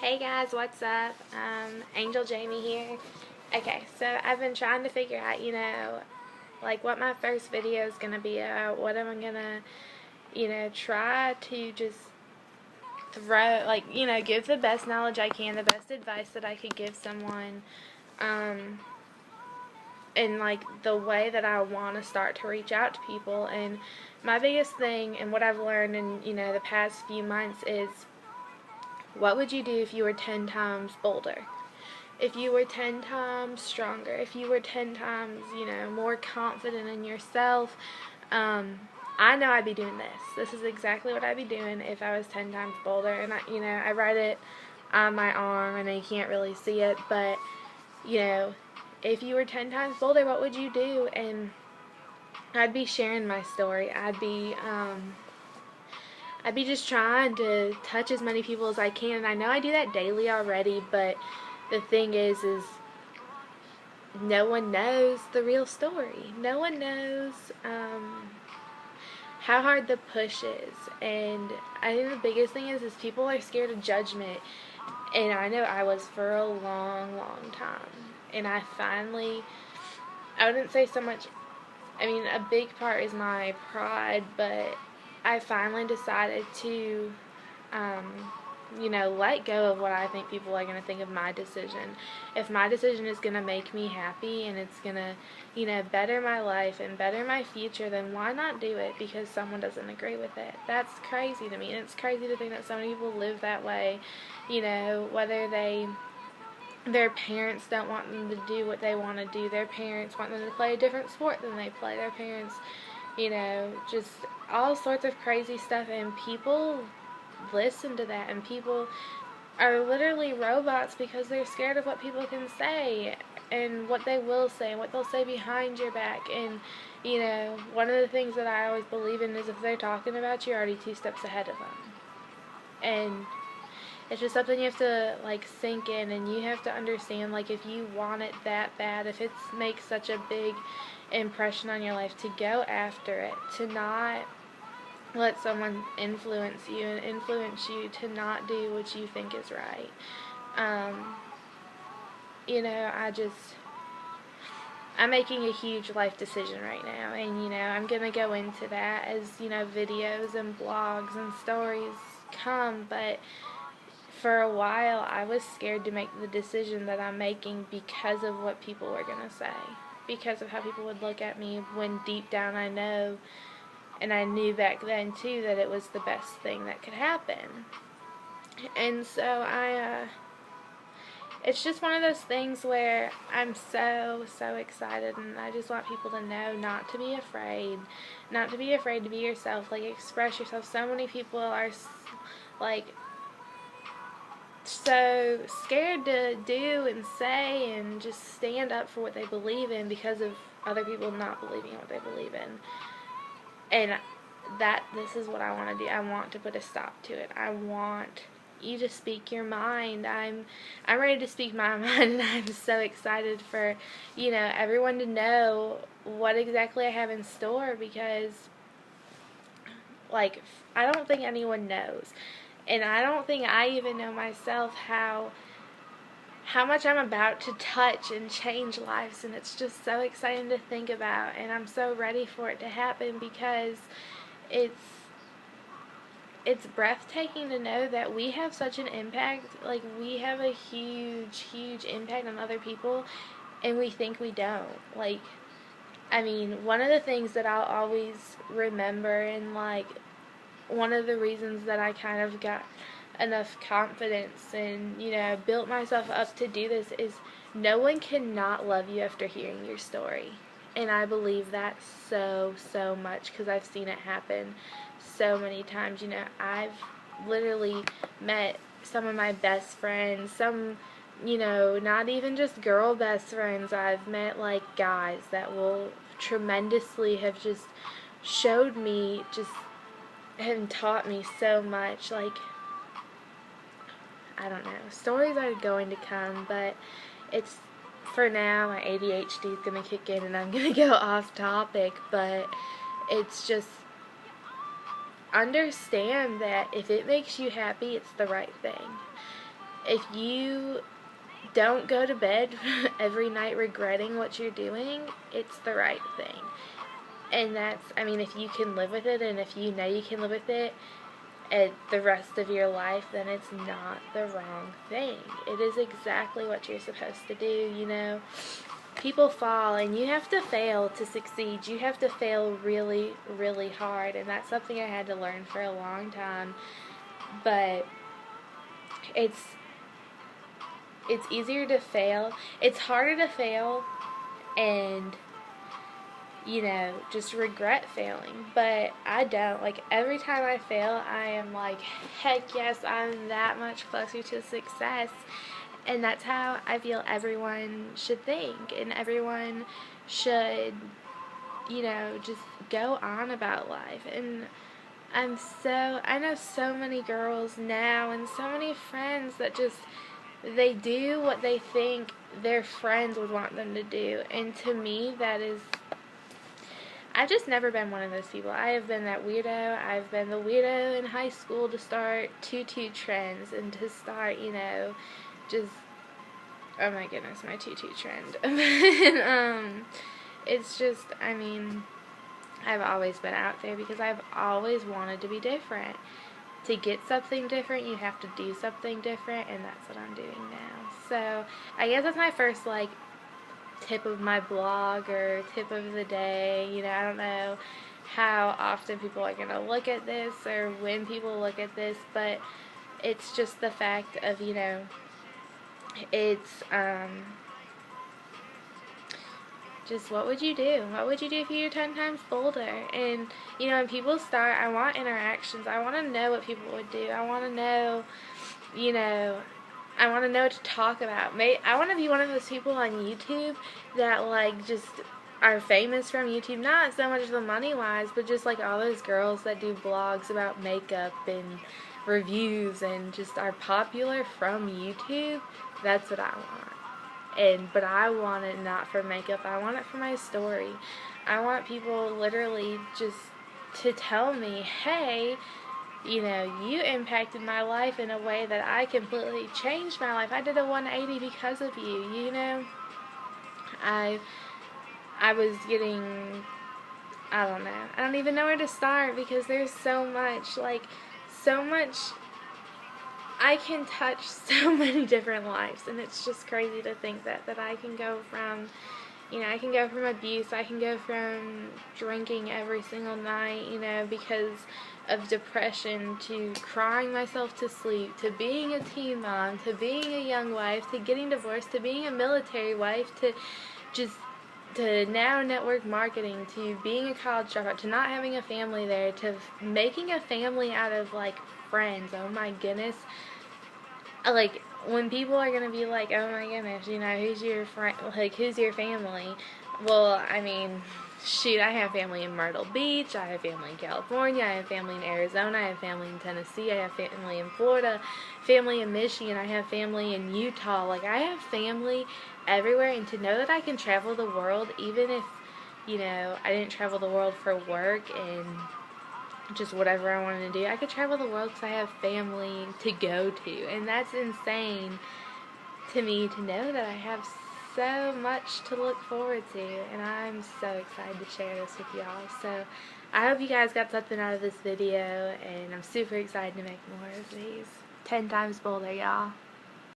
Hey guys, what's up? Angel Jamie here. Okay, so I've been trying to figure out, like what my first video is going to be about, what am I going to, try to just throw, give the best knowledge I can, the best advice that I could give someone, um, in like the way that I want to start to reach out to people. And my biggest thing and what I've learned in, the past few months is, what would you do if you were 10 times bolder? If you were 10 times stronger, if you were 10 times, more confident in yourself, I know I'd be doing this. This is exactly what I'd be doing if I was 10 times bolder. And I write it on my arm and you can't really see it, but, if you were 10 times bolder, what would you do? And I'd be sharing my story. I'd be just trying to touch as many people as I can. And I know I do that daily already, but the thing is no one knows the real story. No one knows how hard the push is. And I think the biggest thing is people are scared of judgment. And I know I was for a long, long time. And I wouldn't say so much, a big part is my pride, but I finally decided to, let go of what I think people are going to think of my decision. If my decision is going to make me happy and it's going to, better my life and better my future, then why not do it because someone doesn't agree with it? That's crazy to me, and it's crazy to think that so many people live that way, whether their parents don't want them to do what they want to do. Their parents want them to play a different sport than they play. Their parents, just all sorts of crazy stuff, and people listen to that, and people are literally robots because they're scared of what people can say and what they will say and what they'll say behind your back. And one of the things that I always believe in is if they're talking about you, you're already 2 steps ahead of them. And it's just something you have to sink in, and you have to understand, if you want it that bad, if it makes such a big impression on your life, to go after it, to not let someone influence you and influence you to not do what you think is right. I'm making a huge life decision right now, and I'm gonna go into that as videos and blogs and stories come. But for a while I was scared to make the decision that I'm making because of what people were gonna say, because of how people would look at me, when deep down I know, and I knew back then too, that it was the best thing that could happen. And so it's just one of those things where I'm so excited, and I just want people to know not to be afraid, not to be afraid to be yourself, express yourself. So many people are so scared to do and say and just stand up for what they believe in because of other people not believing what they believe in. And this is what I want to do. I want to put a stop to it. I want you to speak your mind. I'm ready to speak my mind, and I'm so excited for everyone to know what exactly I have in store, because I don't think anyone knows, and I don't think I even know myself how much I'm about to touch and change lives. And it's just so exciting to think about, and I'm so ready for it to happen, because it's breathtaking to know that we have such an impact. We have a huge impact on other people, and we think we don't. One of the things that I'll always remember, and one of the reasons that I kind of got enough confidence and built myself up to do this, is no one cannot love you after hearing your story. And I believe that so much, because I've seen it happen so many times. I've literally met some of my best friends, some not even just girl best friends. I've met guys that will tremendously have just showed me, just and taught me so much. I don't know, stories are going to come, but it's, for now, my ADHD is going to kick in and I'm going to go off topic. But it's just, understand that if it makes you happy, it's the right thing. if you don't go to bed every night regretting what you're doing, it's the right thing. And that's, I mean, if you can live with it, and if you know you can live with it the rest of your life, then it's not the wrong thing. It is exactly what you're supposed to do, you know. People fall, and you have to fail to succeed. You have to fail really, really hard, and that's something I had to learn for a long time. But it's easier to fail. It's harder to fail and, you know, just regret failing. But I don't. Like, every time I fail, I am like, heck yes, I'm that much closer to success. And that's how I feel everyone should think. And everyone should, you know, just go on about life. And I know so many girls now and so many friends that just, they do what they think their friends would want them to do. And to me, that is, I've just never been one of those people. I have been that weirdo. I've been the weirdo in high school to start tutu trends and to start, you know, just, oh my goodness, my tutu trend. It's just, I mean, I've always been out there because I've always wanted to be different. To get something different, you have to do something different, and that's what I'm doing now. So, I guess that's my first, like, tip of my blog or tip of the day. You know, I don't know how often people are going to look at this or when people look at this, but it's just the fact of, you know, it's, just what would you do? What would you do if you were 10 times bolder? And, you know, when people start, I want interactions. I want to know what people would do. I want to know, you know, I want to know what to talk about. I want to be one of those people on YouTube that, like, just are famous from YouTube. Not so much the money-wise, but just, like, all those girls that do blogs about makeup and reviews and just are popular from YouTube. That's what I want. But I want it not for makeup. I want it for my story. I want people literally just to tell me, hey, you know, you impacted my life in a way that I completely changed my life. I did a 180 because of you, you know. I was getting, I don't know. I don't even know where to start because there's so much, like, so much. I can touch so many different lives, and it's just crazy to think that I can go from, you know, I can go from abuse, I can go from drinking every single night, you know, because of depression, to crying myself to sleep, to being a teen mom, to being a young wife, to getting divorced, to being a military wife, to just, to now network marketing, to being a college dropout, to not having a family there, to making a family out of, like, friends. Oh my goodness. Like, when people are gonna be like, oh my goodness, you know, who's your friend, like, who's your family? Well, I mean, shoot, I have family in Myrtle Beach, I have family in California, I have family in Arizona, I have family in Tennessee, I have family in Florida, family in Michigan, I have family in Utah. Like, I have family everywhere, and to know that I can travel the world, even if, you know, I didn't travel the world for work and just whatever I wanted to do, I could travel the world because I have family to go to, and that's insane to me to know that I have so much to look forward to, and I'm so excited to share this with y'all. So I hope you guys got something out of this video, and I'm super excited to make more of these. 10 times bolder, y'all.